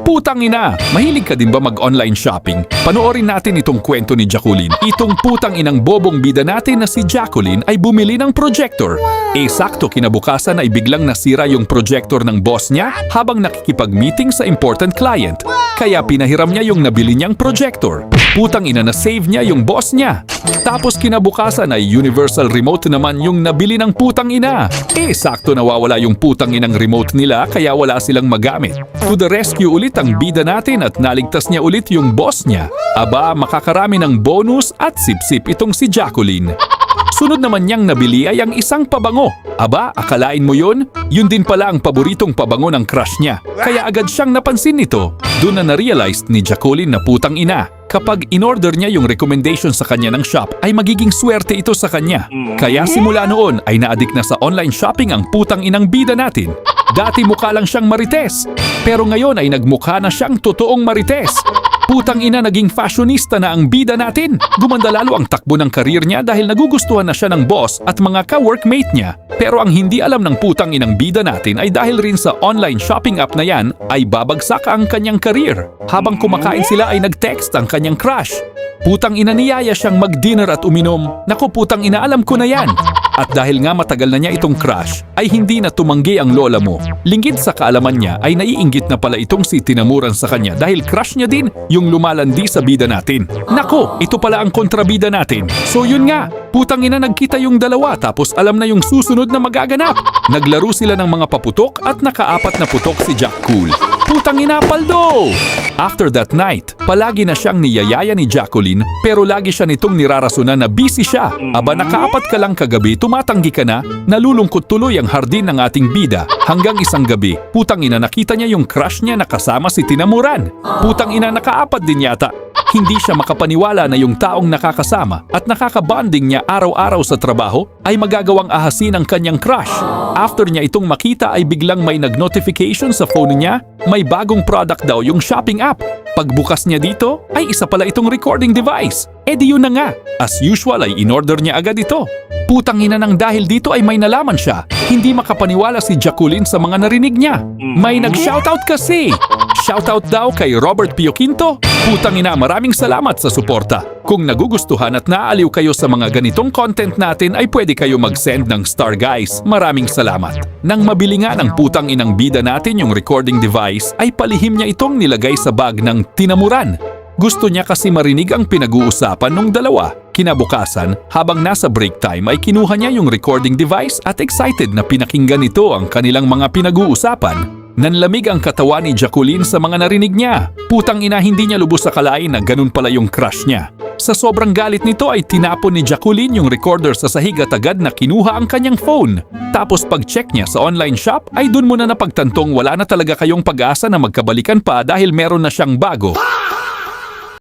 Putang ina! Mahilig ka din ba mag-online shopping? Panoorin natin itong kwento ni Jacqueline. Itong putang inang bobong bida natin na si Jacqueline ay bumili ng projector. Sakto kinabukasan ay biglang nasira yung projector ng boss niya habang nakikipag-meeting sa important client. Kaya pinahiram niya yung nabili niyang projector. Putang ina na save niya yung boss niya. Tapos kinabukasan ay universal remote naman yung nabili ng putang ina. Sakto nawawala yung putang inang remote nila kaya wala silang magamit. To the rescue ulit ang bida natin at naligtas niya ulit yung boss niya. Aba, makakarami ng bonus at sip-sip itong si Jacqueline. Sunod naman niyang nabili ay ang isang pabango. Aba, akalain mo yun? Yun din pala ang paboritong pabango ng crush niya. Kaya agad siyang napansin nito. Doon na na-realize ni Jacqueline na putang ina. Kapag in-order niya yung recommendation sa kanya ng shop, ay magiging swerte ito sa kanya. Kaya simula noon ay naadik na sa online shopping ang putang inang bida natin. Dati mukha lang siyang marites, pero ngayon ay nagmukha na siyang totoong marites. Putang ina naging fashionista na ang bida natin. Gumanda lalo ang takbo ng karir niya dahil nagugustuhan na siya ng boss at mga ka-workmate niya. Pero ang hindi alam ng putang inang bida natin ay dahil rin sa online shopping app na yan ay babagsak ang kanyang karir. Habang kumakain sila ay nag-text ang kanyang crush. Putang ina niyaya siyang mag-dinner at uminom. Naku putang ina alam ko na yan. At dahil nga matagal na niya itong crush, ay hindi na tumanggi ang lola mo. Linggit sa kaalaman niya ay naiinggit na pala itong si tinamuran sa kanya dahil crush niya din yung lumalandi sa bida natin. Nako, ito pala ang kontrabida natin. So yun nga, putang ina nagkita yung dalawa tapos alam na yung susunod na magaganap. Naglaro sila ng mga paputok at nakaapat na putok si Jack Cool. Putang ina paldo! After that night, palagi na siyang niyayaya ni Jacqueline pero lagi siya nitong nirarasunan na busy siya. Aba nakaapat ka lang kagabi, tumatanggi ka na, nalulungkot tuloy ang hardin ng ating bida. Hanggang isang gabi, putang ina nakita niya yung crush niya na kasama si Tinamuran. Putang ina nakaapat din yata. Hindi siya makapaniwala na yung taong nakakasama at nakakabanding niya araw-araw sa trabaho ay magagawang ahasin ang kanyang crush. After niya itong makita ay biglang may nag-notification sa phone niya, may bagong product daw yung shopping app. Pagbukas niya dito ay isa pala itong recording device. Di yun na nga. As usual ay in-order niya agad ito. Putang ina nang dahil dito ay may nalaman siya. Hindi makapaniwala si Jacqueline sa mga narinig niya. May nag-shoutout kasi. Shoutout daw kay Robert Pio Quinto. Putang ina, maraming salamat sa suporta. Kung nagugustuhan at naaaliw kayo sa mga ganitong content natin ay pwede kayo mag-send ng star guys. Maraming salamat. Nang mabili nga ng putang inang bida natin yung recording device ay palihim niya itong nilagay sa bag ng Tinamuran. Gusto niya kasi marinig ang pinag-uusapan ng dalawa. Kinabukasan, habang nasa break time ay kinuha niya yung recording device at excited na pinakinggan nito ang kanilang mga pinag-uusapan. Nanlamig ang katawan ni Jacqueline sa mga narinig niya. Putang ina hindi niya lubos akalain na ganun pala yung crush niya. Sa sobrang galit nito ay tinapon ni Jacqueline yung recorder sa sahig at agad na kinuha ang kanyang phone. Tapos pag-check niya sa online shop ay dun mo na napagtantong wala na talaga kayong pag-asa na magkabalikan pa dahil meron na siyang bago.